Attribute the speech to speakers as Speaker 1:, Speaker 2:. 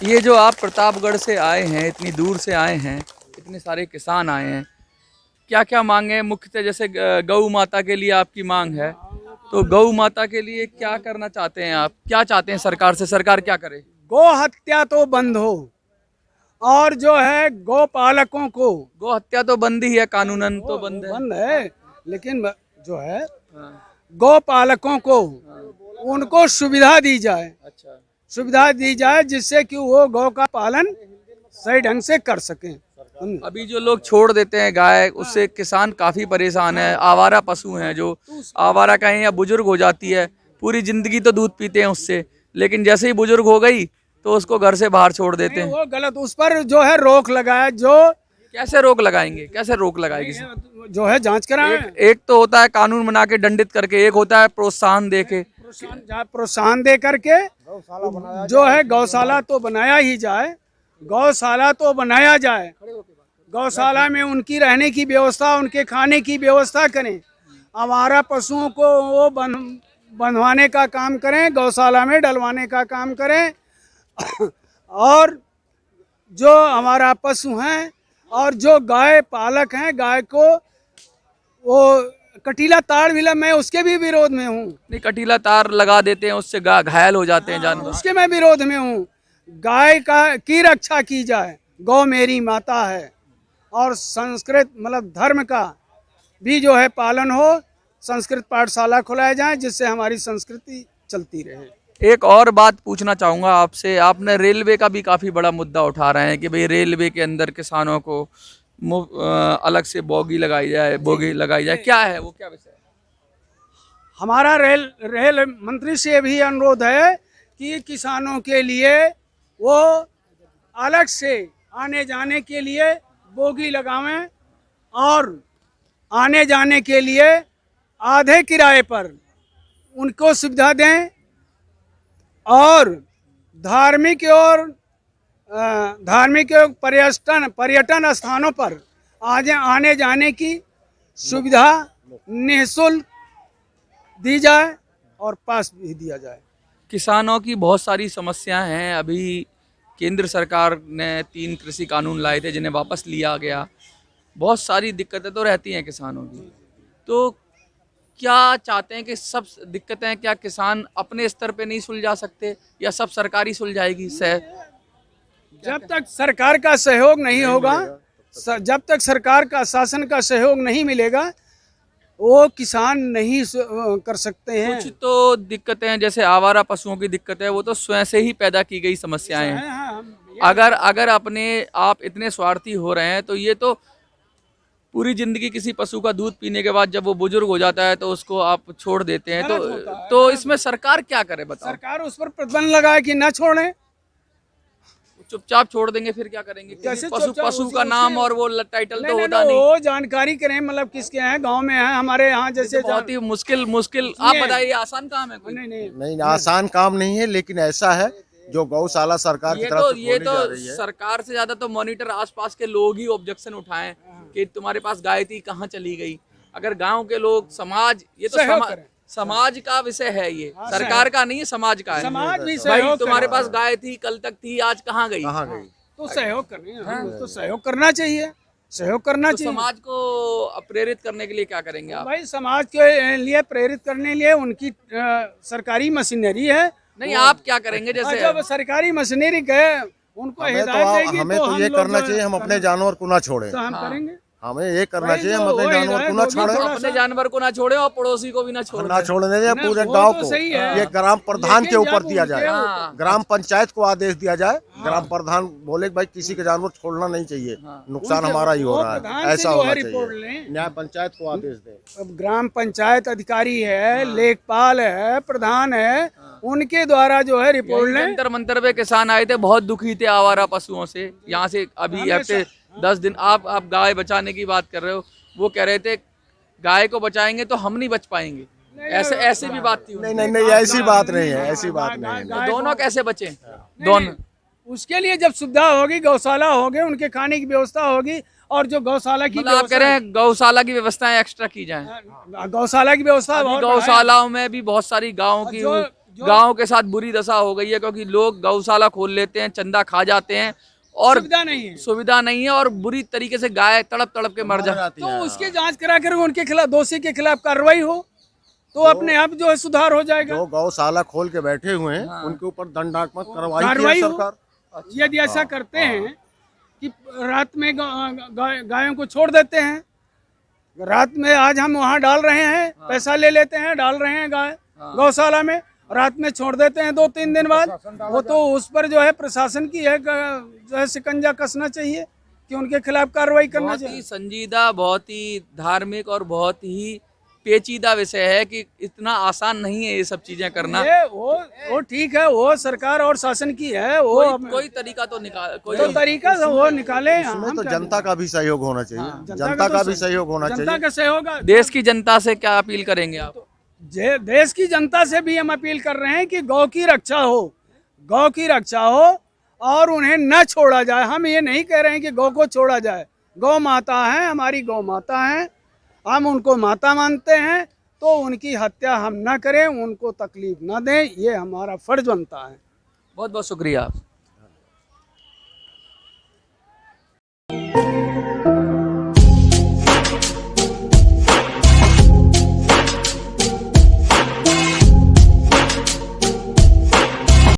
Speaker 1: ये जो आप प्रतापगढ़ से आए हैं, इतनी दूर से आए हैं, इतने सारे किसान आए हैं, क्या क्या मांगे हैं? मुख्यतः जैसे गौ माता के लिए आपकी मांग है, तो गौ माता के लिए क्या करना चाहते हैं आप? क्या चाहते हैं सरकार से? सरकार क्या करे?
Speaker 2: गो हत्या तो बंद हो, और जो है गौ पालकों को,
Speaker 1: गौ हत्या तो बंद ही है, कानूनन तो बंद है।
Speaker 2: बंद है, लेकिन जो है
Speaker 1: हाँ,
Speaker 2: गौ पालकों को उनको सुविधा दी जाए,
Speaker 1: अच्छा।
Speaker 2: सुविधा दी जाए जिससे कि वो गौ का पालन सही ढंग से कर सकें।
Speaker 1: अभी जो लोग छोड़ देते हैं गाय, उससे किसान काफी परेशान है। आवारा पशु हैं, जो आवारा कहें या बुजुर्ग हो जाती है, पूरी जिंदगी तो दूध पीते हैं उससे, लेकिन जैसे ही बुजुर्ग हो गई तो उसको घर से बाहर छोड़ देते हैं।
Speaker 2: वो गलत, उस पर जो है रोक लगाए। जो
Speaker 1: कैसे रोक लगाएंगे? कैसे रोक लगाएगी?
Speaker 2: जो है जांच कराए।
Speaker 1: एक तो होता है कानून बना के दंडित करके, एक होता है प्रोत्साहन दे के।
Speaker 2: प्रोत्साहन दे करके जो है गौशाला तो बनाया ही जाए, गौशाला तो बनाया जाए। गौशाला में उनकी रहने की व्यवस्था, उनके खाने की व्यवस्था करें। आवारा पशुओं को वो बंधवाने का काम करें, गौशाला में डलवाने का काम करें। और जो हमारा पशु हैं और जो गाय पालक हैं, गाय को वो कटीला तार भी मैं उसके भी विरोध में हूँ।
Speaker 1: नहीं, कटीला तार लगा देते हैं, उससे घायल हो जाते हैं जानवर।
Speaker 2: उसके मैं विरोध में हूँ। गाय का की रक्षा की जाए, गौ मेरी माता है। और संस्कृत मतलब धर्म का भी जो है पालन हो, संस्कृत पाठशाला खुलाए जाए जिससे हमारी संस्कृति चलती रहे।
Speaker 1: एक और बात पूछना चाहूँगा आपसे, आपने रेलवे का भी काफ़ी बड़ा मुद्दा उठा रहे हैं कि भाई रेलवे के अंदर किसानों को अलग से बोगी लगाई जाए, क्या है वो, क्या विषय है?
Speaker 2: हमारा रेल मंत्री से भी अनुरोध है कि किसानों के लिए वो अलग से आने जाने के लिए बोगी लगावें और आने जाने के लिए आधे किराए पर उनको सुविधा दें। और धार्मिक और पर्यटन स्थानों पर आने जाने की सुविधा निःशुल्क दी जाए और पास भी दिया जाए।
Speaker 1: किसानों की बहुत सारी समस्याएं हैं। अभी केंद्र सरकार ने 3 कृषि कानून लाए थे जिन्हें वापस लिया गया। बहुत सारी दिक्कतें तो रहती हैं किसानों की। तो क्या चाहते हैं कि सब दिक्कतें क्या किसान अपने स्तर पे नहीं सुलझा सकते, या सब सरकारी सुलझाएगी?
Speaker 2: जब तक सरकार का सहयोग नहीं होगा, जब तक सरकार का शासन का सहयोग नहीं मिलेगा, वो किसान नहीं कर सकते हैं।
Speaker 1: कुछ तो दिक्कतें हैं, जैसे आवारा पशुओं की दिक्कत है, वो तो स्वयं से ही पैदा की गई समस्याएं हैं। अगर अपने आप इतने स्वार्थी हो रहे हैं, तो ये तो पूरी जिंदगी किसी पशु का दूध पीने के बाद जब वो बुजुर्ग हो जाता है तो उसको आप छोड़ देते हैं। तो इसमें सरकार क्या करे, बताओ?
Speaker 2: सरकार उस पर प्रतिबंध लगाए कि न छोड़ें।
Speaker 1: चुपचाप छोड़ देंगे, फिर क्या करेंगे?
Speaker 2: कैसे
Speaker 1: पशु का नाम और वो टाइटल तो होता नहीं।
Speaker 2: वो जानकारी करें, मतलब किसके हैं, गांव में है, हमारे यहाँ जैसे
Speaker 1: बहुत ही मुश्किल। आप बताइए, आसान काम है कोई?
Speaker 2: नहीं,
Speaker 3: आसान काम नहीं है, लेकिन ऐसा है जो गौशाला सरकार की तरफ से खोली जा रही है।
Speaker 1: सरकार से ज्यादा तो मॉनिटर आसपास के लोग ही ऑब्जेक्शन उठाएं कि तुम्हारे पास गाय थी, कहाँ चली गई। अगर गांव के लोग, समाज, ये तो समाज का विषय है, ये सरकार का नहीं है, समाज का है।
Speaker 2: समाज भी
Speaker 1: भाई तुम्हारे पास गाय थी, कल तक थी, आज कहाँ गई?
Speaker 2: तो सहयोग करें, तो सहयोग करना चाहिए, सहयोग करना चाहिए।
Speaker 1: समाज को प्रेरित करने के लिए क्या करेंगे आप?
Speaker 2: भाई समाज के लिए प्रेरित करने के लिए उनकी सरकारी मशीनरी है।
Speaker 1: नहीं, आप क्या करेंगे? जैसे
Speaker 2: जब सरकारी मशीनरी के उनको हिदायत देगी
Speaker 3: हमें तो ये करना चाहिए, हम अपने जानवर को ना छोड़ें।
Speaker 2: तो हम करेंगे।
Speaker 3: हमें ये करना चाहिए, हम अपने जानवर को ना छोड़ें,
Speaker 1: अपने जानवर को ना छोड़े और पड़ोसी को भी ना छोड़े,
Speaker 3: ना छोड़ने दें पूरे गांव को। ये ग्राम प्रधान के ऊपर दिया जाए, ग्राम पंचायत को आदेश दिया जाए। ग्राम प्रधान बोले भाई किसी के जानवर छोड़ना नहीं चाहिए, नुकसान हमारा ही हो रहा है, ऐसा होना चाहिए। न्याय पंचायत को आदेश दे।
Speaker 2: अब ग्राम पंचायत अधिकारी है, लेखपाल है, प्रधान है, उनके द्वारा जो है रिपोर्ट लें।
Speaker 1: जंतर मंतर पे किसान आए थे, बहुत दुखी थे आवारा पशुओं से। यहाँ से अभी हफ्ते 10 दिन आप गाय बचाने की बात कर रहे हो, वो कह रहे थे गाय को बचाएंगे तो हम नहीं बच पाएंगे। ऐसे भी बात थी।
Speaker 3: नहीं, ऐसी बात नहीं है, ऐसी बात नहीं है।
Speaker 1: दोनों कैसे बचे? दोनों
Speaker 2: उसके लिए जब सुविधा होगी, गौशाला होगी, उनके खाने की व्यवस्था होगी, और जो गौशाला की
Speaker 1: आप कह रहे हैं गौशाला की व्यवस्थाएं एक्स्ट्रा की जाए?
Speaker 2: गौशाला की व्यवस्था,
Speaker 1: गौशालाओं में भी बहुत सारी गाँव की गांव के साथ बुरी दशा हो गई है, क्योंकि लोग गौशाला खोल लेते हैं, चंदा खा जाते हैं और सुविधा नहीं है और बुरी तरीके से गाय तड़प तड़प के मर जाती
Speaker 2: तो उसकी जांच करा कर उनके खिलाफ, दोषी के खिलाफ कार्रवाई हो तो अपने आप जो है सुधार हो जाएगा।
Speaker 3: जो गौशाला खोल के बैठे हुए हैं उनके ऊपर दंडात्मक कार्रवाई सरकार।
Speaker 2: यदि ऐसा करते हैं कि रात में गायों को छोड़ देते हैं, रात में आज हम वहाँ डाल रहे हैं, पैसा ले लेते हैं, डाल रहे हैं गाय गौशाला में, रात में छोड़ देते हैं 2-3 दिन बाद, वो तो उस पर जो है प्रशासन की है जो है शिकंजा कसना चाहिए कि उनके खिलाफ कार्रवाई करना चाहिए।
Speaker 1: बहुत ही संजीदा, बहुत ही धार्मिक और बहुत ही पेचीदा विषय है कि इतना आसान नहीं है ये सब चीजें करना।
Speaker 2: वो ठीक है, वो सरकार और शासन की है, वो
Speaker 1: कोई तरीका तो निकाल, कोई
Speaker 2: तो तरीका से वो निकाले।
Speaker 3: इसमें तो जनता का भी सहयोग होना चाहिए, जनता का भी सहयोग होना चाहिए।
Speaker 2: जनता का सहयोग,
Speaker 1: देश की जनता से क्या अपील करेंगे आप?
Speaker 2: देश की जनता से भी हम अपील कर रहे हैं कि गौ की रक्षा हो, गौ की रक्षा हो और उन्हें न छोड़ा जाए। हम ये नहीं कह रहे हैं कि गौ को छोड़ा जाए, गौ माता है, हमारी गौ माता है, हम उनको माता मानते हैं, तो उनकी हत्या हम ना करें, उनको तकलीफ ना दें, ये हमारा फर्ज बनता है।
Speaker 1: बहुत बहुत शुक्रिया।